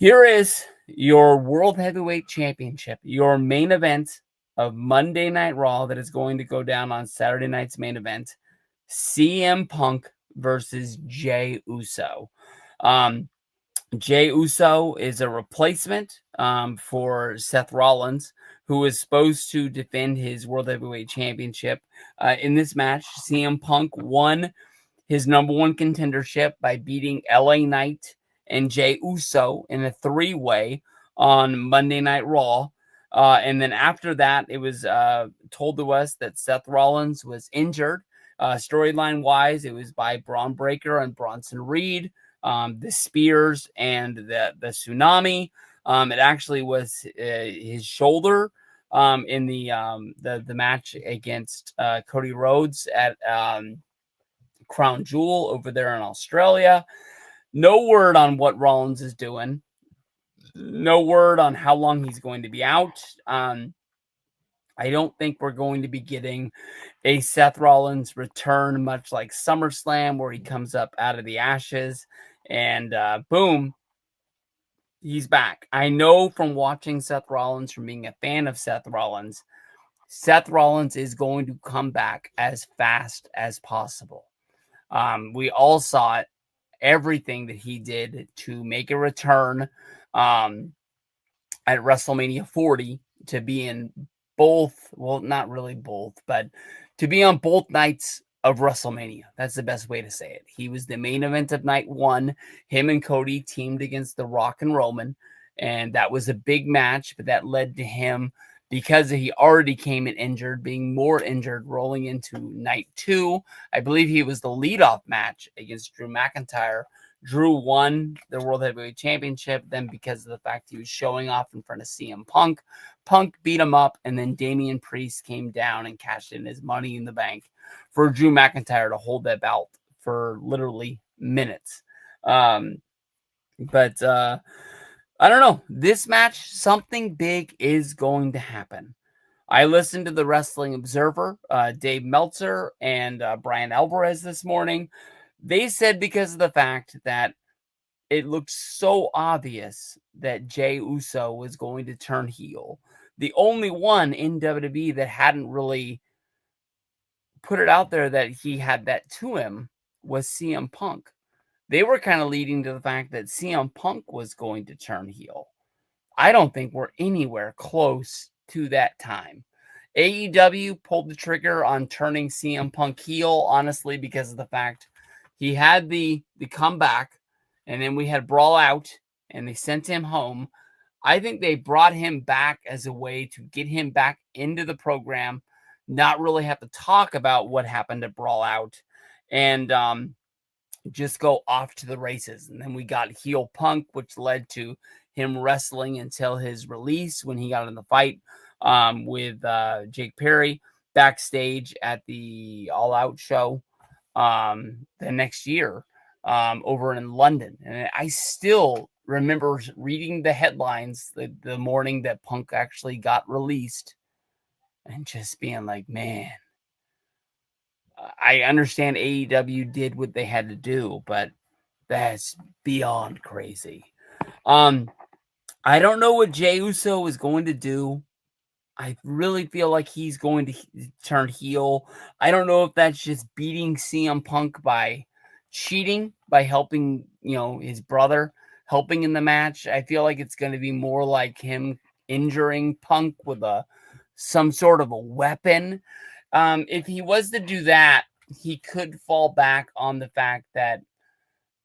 Here is your World Heavyweight Championship, your main event of Monday Night Raw that is going to go down on Saturday night's main event. CM Punk versus Jey Uso. Um, Jey Uso is a replacement for Seth Rollins, who is supposed to defend his World Heavyweight Championship. In this match, CM Punk won his number one contendership by beating LA Knight and Jey Uso in a three-way on Monday Night Raw. And then after that, it was told to us that Seth Rollins was injured. Storyline-wise, it was by Braun Breaker and Bronson Reed, the Spears and the Tsunami. It actually was his shoulder in the match against Cody Rhodes at Crown Jewel over there in Australia. No word on what Rollins is doing. No word on how long he's going to be out. I don't think we're going to be getting a Seth Rollins return, much like SummerSlam, where he comes up out of the ashes and boom, he's back. I know from watching Seth Rollins, from being a fan of Seth Rollins is going to come back as fast as possible. We all saw it, everything that he did to make a return at WrestleMania 40 to be in both, well, not really both, but to be on both nights of WrestleMania. That's the best way to say it. He was the main event of night one. Him and Cody teamed against The Rock and Roman, and that was a big match, but that led to him, because he already came in injured, being more injured, rolling into night two. I believe he was the leadoff match against Drew McIntyre. Drew won the World Heavyweight Championship. Then, because of the fact he was showing off in front of CM Punk, Punk beat him up, and then Damian Priest came down and cashed in his Money in the Bank for Drew McIntyre to hold that belt for literally minutes. But I don't know. This match, something big is going to happen. I listened to the Wrestling Observer, Dave Meltzer, and Brian Alvarez this morning. They said because of the fact that it looked so obvious that Jey Uso was going to turn heel. The only one in WWE that hadn't really put it out there that he had that to him was CM Punk. They were kind of leading to the fact that CM Punk was going to turn heel. I don't think we're anywhere close to that time. AEW pulled the trigger on turning CM Punk heel, honestly, because of the fact he had the comeback, and then we had Brawl Out, and they sent him home. I think they brought him back as a way to get him back into the program, not really have to talk about what happened at Brawl Out, and just go off to the races. And then we got heel Punk, which led to him wrestling until his release when he got in the fight with Jake Perry backstage at the All Out show the next year over in London. And I still remember reading the headlines the morning that Punk actually got released and just being like, man, I understand AEW did what they had to do, but that's beyond crazy. I don't know what Jey Uso is going to do. I really feel like he's going to turn heel. I don't know if that's just beating CM Punk by cheating, by helping, his brother, helping in the match. I feel like it's going to be more like him injuring Punk with some sort of a weapon. If he was to do that, he could fall back on the fact that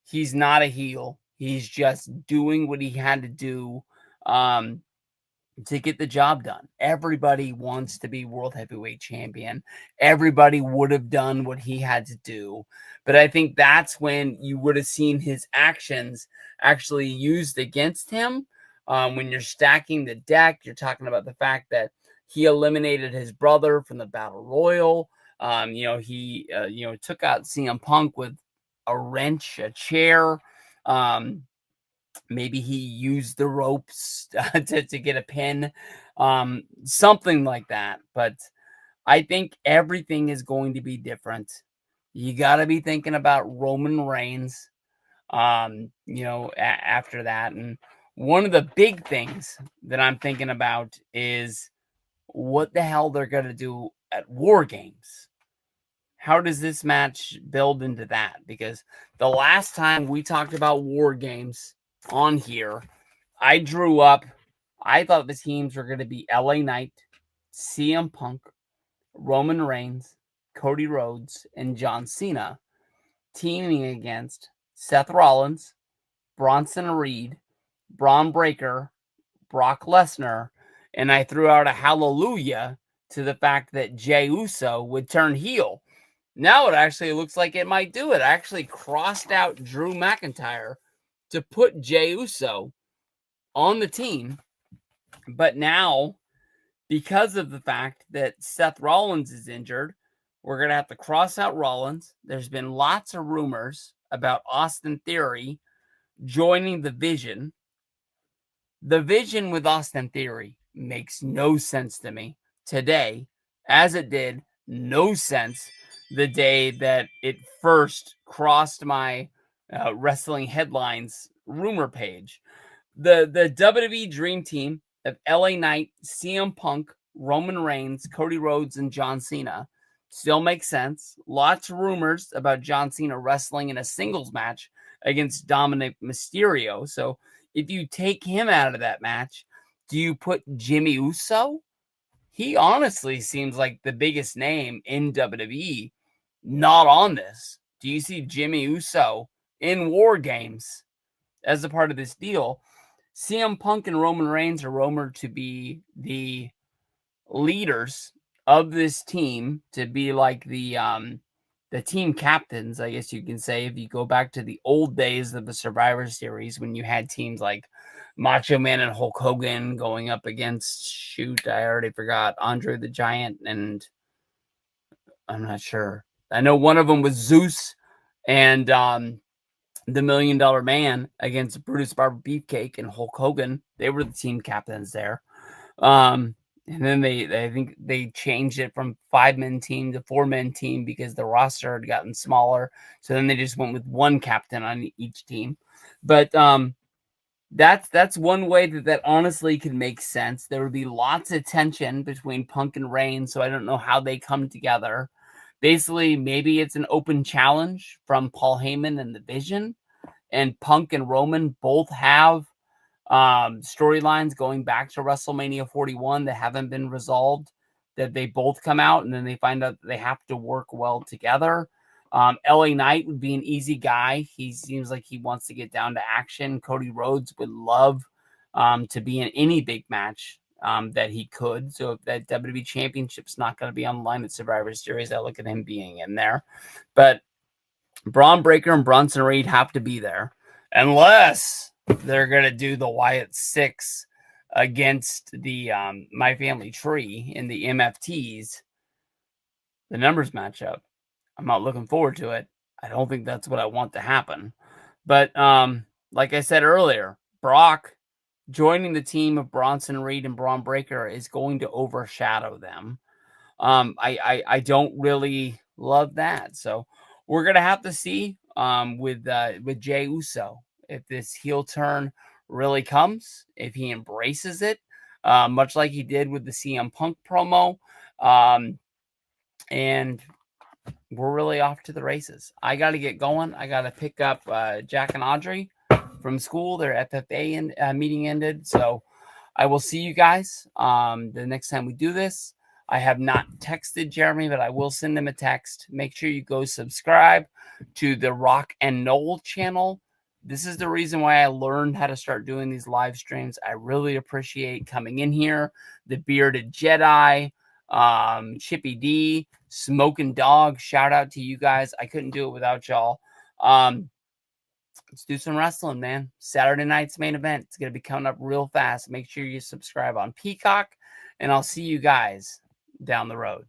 he's not a heel. He's just doing what he had to do to get the job done. Everybody wants to be World Heavyweight Champion. Everybody would have done what he had to do. But I think that's when you would have seen his actions actually used against him. When you're stacking the deck, you're talking about the fact that he eliminated his brother from the Battle Royal. He took out CM Punk with a wrench, a chair. Maybe he used the ropes to get a pin, something like that. But I think everything is going to be different. You got to be thinking about Roman Reigns, after that. And One of the big things that I'm thinking about is what the hell they're going to do at War Games. How does this match build into that? Because the last time we talked about War Games on here, I drew up, I thought the teams were going to be LA Knight, CM Punk, Roman Reigns, Cody Rhodes, and John Cena teaming against Seth Rollins, Bronson Reed, Braun Breaker, Brock Lesnar, and I threw out a hallelujah to the fact that Jey Uso would turn heel. Now it actually looks like it might do it. I actually crossed out Drew McIntyre to put Jey Uso on the team. But now, because of the fact that Seth Rollins is injured, we're going to have to cross out Rollins. There's been lots of rumors about Austin Theory joining the Vision. The Vision with Austin Theory makes no sense to me today, as it did no sense the day that it first crossed my wrestling headlines rumor page. The WWE Dream Team of LA Knight, CM Punk, Roman Reigns, Cody Rhodes, and John Cena still makes sense. Lots of rumors about John Cena wrestling in a singles match against Dominic Mysterio. So if you take him out of that match, do you put Jimmy Uso? He honestly seems like the biggest name in WWE not on this. Do you see Jimmy Uso in War Games as a part of this deal? CM Punk and Roman Reigns are rumored to be the leaders of this team, to be like the team captains, I guess you can say, if you go back to the old days of the Survivor Series when you had teams like Macho Man and Hulk Hogan going up against, shoot, I already forgot, Andre the Giant, and I'm not sure. I know one of them was Zeus and the $1 Million Man against Brutus Barber Beefcake and Hulk Hogan. They were the team captains there. And then I think they changed it from 5-man team to 4-man team because the roster had gotten smaller. So then they just went with one captain on each team. But that's one way that honestly could make sense. There would be lots of tension between Punk and Reigns, so I don't know how they come together. Basically, maybe it's an open challenge from Paul Heyman and the Vision, and Punk and Roman both have storylines going back to WrestleMania 41 that haven't been resolved, that they both come out and then they find out that they have to work well together. LA Knight would be an easy guy. He seems like he wants to get down to action. Cody Rhodes would love to be in any big match that he could. So if that WWE Championship's not going to be on the line at Survivor Series, I look at him being in there. But Braun Breaker and Bronson Reed have to be there, unless they're going to do the Wyatt Six against the My Family Tree in the MFTs. The numbers match up. I'm not looking forward to it. I don't think that's what I want to happen. But like I said earlier, Brock joining the team of Bronson Reed and Braun Breaker is going to overshadow them. I don't really love that. So we're gonna have to see with Jey Uso if this heel turn really comes, if he embraces it, much like he did with the CM Punk promo. And we're really off to the races. I got to get going. I got to pick up Jack and Audrey from school. Their FFA meeting ended. So I will see you guys the next time we do this. I have not texted Jeremy, but I will send him a text. Make sure you go subscribe to the Rock and Noel channel. This is the reason why I learned how to start doing these live streams. I really appreciate coming in here. The Bearded Jedi, Chippy D, Smoking Dog. Shout out to you guys. I couldn't do it without y'all. Let's do some wrestling, man. Saturday night's main event. It's going to be coming up real fast. Make sure you subscribe on Peacock, and I'll see you guys down the road.